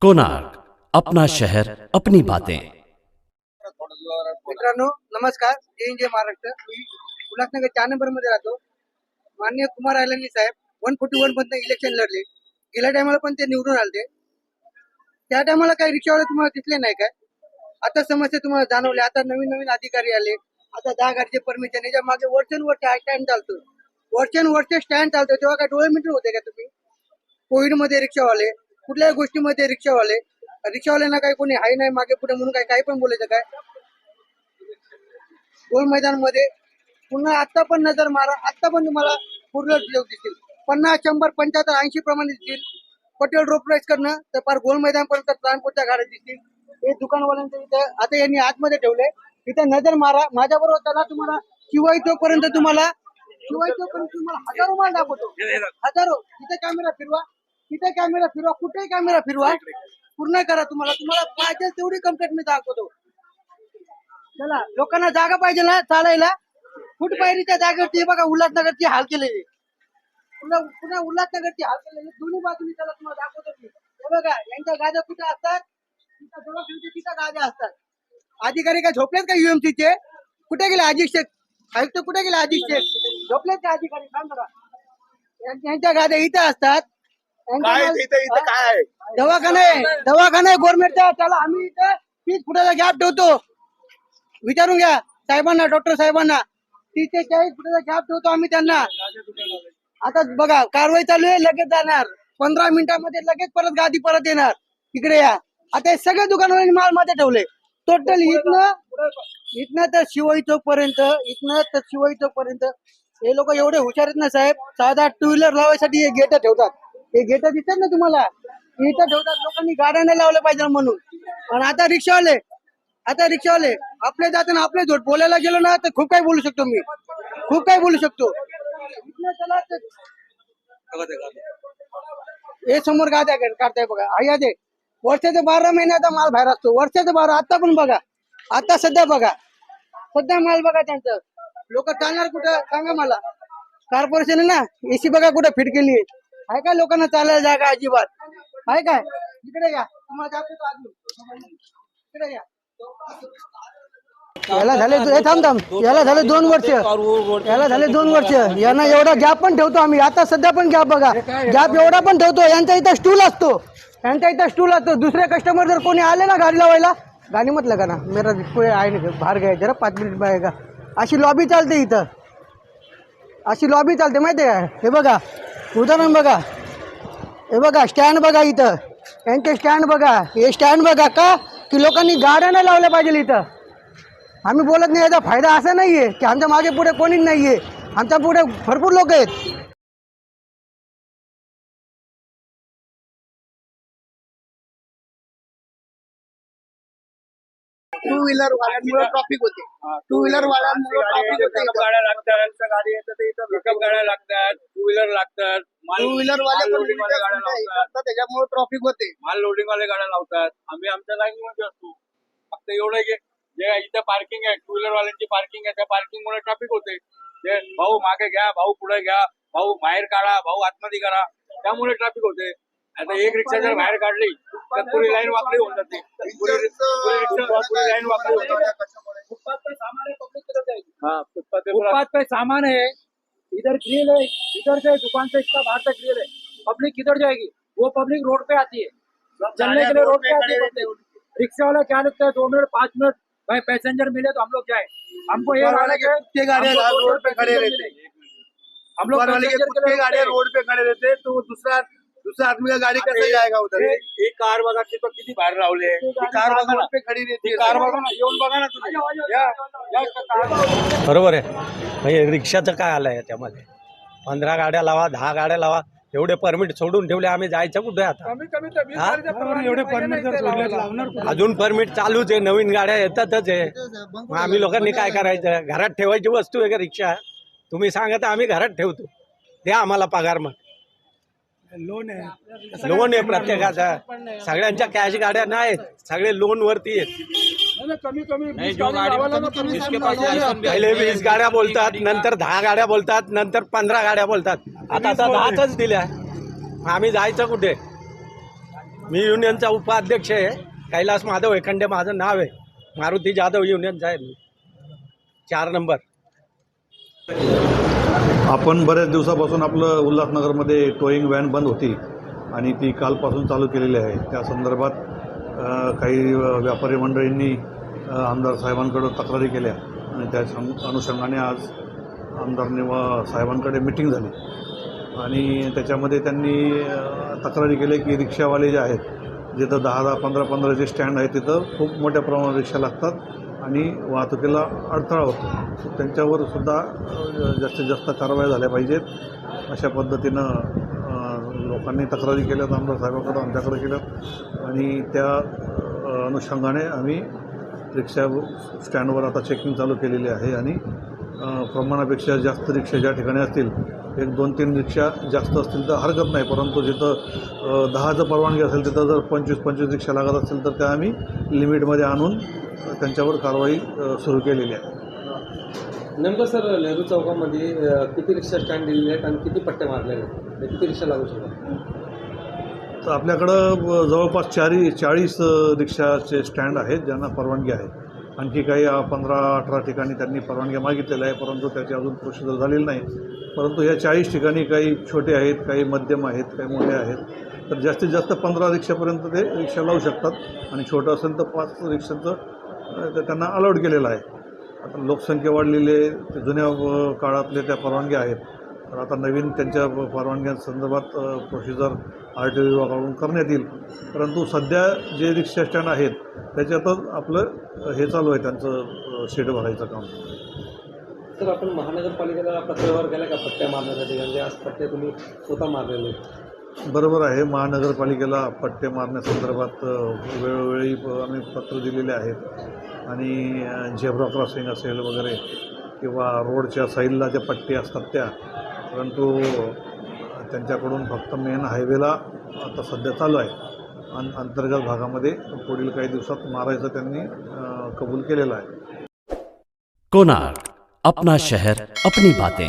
कोणार्क, अपना शहर अपनी बातें। मित्रांनो नमस्कार, जय हिंद जय महाराष्ट्र। मी उल्हासनगर 4 नंबर मध्ये राहतो। माननीय कुमार आयलांनी साहेब 141 मध्ये इलेक्शन लढले। गेल्या टायमाला पण ते निवडून आले। त्या टायमाला काही रिक्षावाले तुम्हाला दिसले नाही काय? आता समस्या तुम्हाला जाणवल्या। आता नवीन नवीन अधिकारी आले। आता 10 गाडीचे परमिशन याच्या मागे वर्षानुवर्ष स्टँड चालतो। वर्षानुवर्ष स्टँड चालतो तेव्हा काय डोळे मिटून होते का तुम्ही? कोविड मध्ये रिक्षावाले, कुठल्याही गोष्टीमध्ये रिक्षावाल्यांना काही कोणी हाय नाही मागे पुढे म्हणून काही पण बोलायचं काय? गोल मैदान मध्ये पुन्हा आता पण नजर मारा, आता पण तुम्हाला पूर्ण लोक दिसतील। 50, 100, 75, 80 प्रमाणे दिसतील। पटेल रोड राईस करणं तर फार गोल मैदान पर्यंत ट्रान्सपोर्टच्या गाड्या दिसतील। हे दुकानवाल्यांचं इथं आता यांनी आतमध्ये ठेवलंय, इथं नजर मारा। माझ्या बरोबर चला, तुम्हाला शिवाई चौक पर्यंत तुम्हाला हजारो माल दाखवतो। हजारो इथे कॅमेरा फिरवा, तिथे कॅमेरा फिरवा, कुठेही कॅमेरा फिरवा, पूर्ण करा। तुम्हाला पाहिजे तेवढी कंप्लेंट मी दाखवतो। चला, लोकांना जागा पाहिजे ना चालायला। फुटपायरीच्या जागेवरती बघा उल्हासनगरची हाल केलेली, पुन्हा उल्हासनगरची हाल केलेली दोन्ही बाजूनी त्याला तुम्हाला दाखवतो मी। हे बघा यांच्या गाड्या कुठे असतात, तिथं दवाखान्याच्या तिथं गाड्या असतात। अधिकारी काय झोपलेत का? UMC चे कुठे गेले? अजित शेख आयुक्त कुठे गेले? अजित शेख झोपलेत का अधिकारी? सांग बघा। यांच्या गाड्या इथं असतात। दवाखाना आहे गव्हर्नमेंटचा। चला, आम्ही इथं 30 फुटाचा गॅप ठेवतो। विचारून घ्या साहेबांना, डॉक्टर साहेबांना। 30 ते 40 फुटाचा गॅप ठेवतो आम्ही त्यांना। आता बघा कारवाई चालू आहे, लगेच जाणार 15 मिनिटांमध्ये, लगेच परत गादी परत येणार। इकडे या। आता हे सगळे दुकानवाल्यांनी माल मध्ये ठेवले। टोटल इथनं तर शिवाई चौक पर्यंत, हे लोक एवढे हुशार आहेत ना साहेब। साधा 2 व्हीलर लावायसाठी हे गेट ठेवतात। हे गेट दिसतात ना तुम्हाला, इथं ठेवतात। लोकांनी गाड्या नाही लावल्या पाहिजे म्हणून। पण आता रिक्षावाले आपले जाताना आपले झोट बोलायला गेलो ना तर खूप काही बोलू शकतो मी, खूप काही बोलू शकतो। हे समोर गाड्या काढताय बघा। आया दे वर्षाचे 12 महिन्याचा माल बाहेर असतो। वर्षाचे 12, आता पण बघा, आता सध्या माल बघा त्यांचं। लोक चालणार कुठं सांगा मला? कॉर्पोरेशन आहे ना, AC बघा कुठं फिट केली आहे का? लोकांना चालायला जागा अजिबात आहे काय? इकडे या, तुम्हाला दाखवतो अजून। इकडे या। याला झाले 2 वर्ष, यांना एवढा गॅप पण ठेवतो आम्ही। आता सध्या पण गॅप बघा, गॅप एवढा पण ठेवतो। यांच्या इथं स्टूल असतो, दुसरे कस्टमर जर कोणी आले ना गाडी लावायला, गाडी मत लगा ना मेरा कोई आहे ना बाहेर गया जरा 5 मिनिट बाहेर। अशी लॉबी चालते इथं, अशी लॉबी चालते माहितीये का? हे बघा उदाहरण बघा, हे बघा स्टँड बघा, इथं यांचे स्टँड बघा। हे स्टँड बघा का की लोकांनी गाड्या नाही लावल्या पाहिजे इथं। आम्ही बोलत नाही, याचा फायदा असा नाहीये की आमच्या मागे पुढे कोणीच नाहीये, आमच्या पुढे भरपूर लोक आहेत। 2 व्हीलर वाल्यांमुळे ट्रॉफिक होते। 2 व्हीलर वाल्यांमुळे ट्रॉफिक होते। गाड्या लागतात, गाडी येतात इथं पिकअप गाड्या लागतात, 2 व्हीलर लागतात, 2 व्हीलर वाले लोडिंग वाले गाड्या लावतात, त्याच्यामुळे ट्रॉफिक होते। माल लोडिंग वाले गाड्या लावतात। आम्ही आमच्या लाईन मध्ये असतो। फक्त एवढं की जे इथं पार्किंग आहे, 2 व्हीलर वाल्यांची पार्किंग आहे, त्या पार्किंग मुळे ट्रॅफिक होते। ते भाऊ मागे घ्या, भाऊ पुढे घ्या, भाऊ बाहेर काढा, भाऊ आतमध्ये करा, त्यामुळे ट्रॅफिक होते। आता एक रिक्षा जर बाहेर काढली तर पुरी लाईन वाकडी होऊन जाते। पुरी लाईन वाकडी होऊन जाते। फुटपाथ पे सामान है, पब्लिक किधर जाएगी? हाँ, फुटपाथ पे सामान है, इधर ग्रिल है, इधर से दुकान से इसका बाहर तक ग्रिल है, पब्लिक किधर जाएगी? वो पब्लिक रोड पे आती है, चलने के लिए रोड पे आती है। रिक्शा वाला क्या लगता है 2 मिनट 5 मिनट भाई पैसेंजर मिले तो हम लोग जाए। हमको ये गाड़ियां रोड पे खड़े रहते, हम लोग गाड़ियां रोड पे खड़े रहते, तो दूसरा आदमी का गाड़ी कैसे जाएगा उधर? एक कार बघा तिथं किती बाहेर लावले, कार बघा रोड पे खडी रहती, कार बघा ना, येऊन बघा ना तुम्ही। बरोबर आहे। म्हणजे रिक्षाचं काय आलं आहे त्यामध्ये? 15 गाड्या लावा, 10 गाड्या लावा, एवढे परमिट सोडून ठेवले, आम्ही जायचं कुठे आता? एवढे परमिट अजून परमिट चालूच आहे, नवीन गाड्या येतातच आहे। मग आम्ही लोकांनी काय करायचं? घरात ठेवायची वस्तू आहे का रिक्षा? तुम्ही सांगा तर आम्ही घरात ठेवतो, द्या आम्हाला पगार। मग लोन आहे प्रत्येकाचा, सगळ्यांच्या कॅश गाड्या नाहीत, सगळे लोन वरती आहेत। पहिले 20 गाड्या बोलतात, नंतर 10 गाड्या बोलतात, नंतर 15 गाड्या बोलतात, आता 10च दिल्या। आम्ही जायचं कुठे? मी युनियनचा उपाध्यक्ष आहे. कैलास माधव एखंडे माझं नाव आहे. मारुती जाधव युनियनचा आहे मी. 4 नंबर. आपण बऱ्याच दिवसापासून आपलं उल्हासनगरमध्ये टोईंग व्हॅन बंद होती आणि ती कालपासून चालू केलेली आहे. त्या संदर्भात काही व्यापारी मंडळींनी आमदार साहेबांकडे तक्रारी केल्या आणि त्या अनुषंगाने आज आमदार साहेबांकडे मिटिंग झाली आणि त्याच्यामध्ये त्यांनी तक्रारी केली की रिक्षावाले जे आहेत, जिथं 10-10, 15-15 स्टँड आहेत तिथं खूप मोठ्या प्रमाणात रिक्षा लागतात आणि वाहतुकीला अडथळा होतो. त्यांच्यावर सुद्धा जास्तीत जास्त कारवाया झाल्या पाहिजेत अशा पद्धतीनं लोकांनी तक्रारी केल्यात आमदार साहेबांकडं, आमच्याकडे केल्यात आणि त्या अनुषंगाने आम्ही रिक्षा स्टँडवर आता चेकिंग चालू केलेली आहे आणि प्रमाणापेक्षा जास्त रिक्षा ज्या ठिकाणी असतील, 1, 2, 3 रिक्षा जास्त असतील तर हरकत नाही, परंतु जिथं 10चं परवानगी असेल तिथं जर 25-25 रिक्षा लागत असतील तर त्या आम्ही लिमिटमध्ये आणून त्यांच्यावर कारवाई सुरू केलेली आहे. नेमकं सर नेहरू चौकामध्ये किती रिक्षा स्टँड दिलेले आहेत आणि किती पट्टे मारलेले आहेत, किती रिक्षा लागू शकतात? तर आपल्याकडं जवळपास 40 रिक्षाचे स्टँड आहेत ज्यांना परवानगी आहे. आणखी काही 15-18 ठिकाणी त्यांनी परवानग्या मागितलेल्या आहे, परंतु त्याची अजून प्रोसिजर झालेली नाही. परंतु ह्या 40 ठिकाणी काही छोटे आहेत, काही मध्यम आहेत, काही मोठे आहेत. तर जास्तीत जास्त 15 रिक्षापर्यंत ते रिक्षा लावू शकतात आणि छोटं असेल तर 5 रिक्षांचं त्यांना अलाउड केलेलं आहे. आता लोकसंख्या वाढलेली आहे, ते जुन्या काळातले त्या परवानग्या आहेत. तर आता नवीन त्यांच्या परवानग्यांसंदर्भात प्रोसिजर RTO विभागाकडून करण्यात येईल. परंतु सध्या जे रिक्षा स्टँड आहेत त्याच्यातच आपलं हे चालू आहे, त्यांचं शेड भरायचं काम. सर आपण महानगरपालिकेला पत्रावर गेला का पट्ट्या मारण्यासाठी, म्हणजे आज पट्टे तुम्ही स्वतः मारलेले? बरोबर आहे. महानगरपालिकेला पट्टे मारण्यासंदर्भात वेळोवेळी आम्ही पत्र दिलेले आहेत आणि झेब्रा क्रॉसिंग असेल वगैरे किंवा रोडच्या साईडला ज्या पट्टी असतात त्या, परंतु त्यांच्याकडून फक्त मेन हायवेला आता सध्या चालू आहे. अंतर्गत भागामध्ये पुढील काही दिवसात मारायचं त्यांनी कबूल केलेलं आहे. कोणार्क, अपना शहर, अपनी बातें.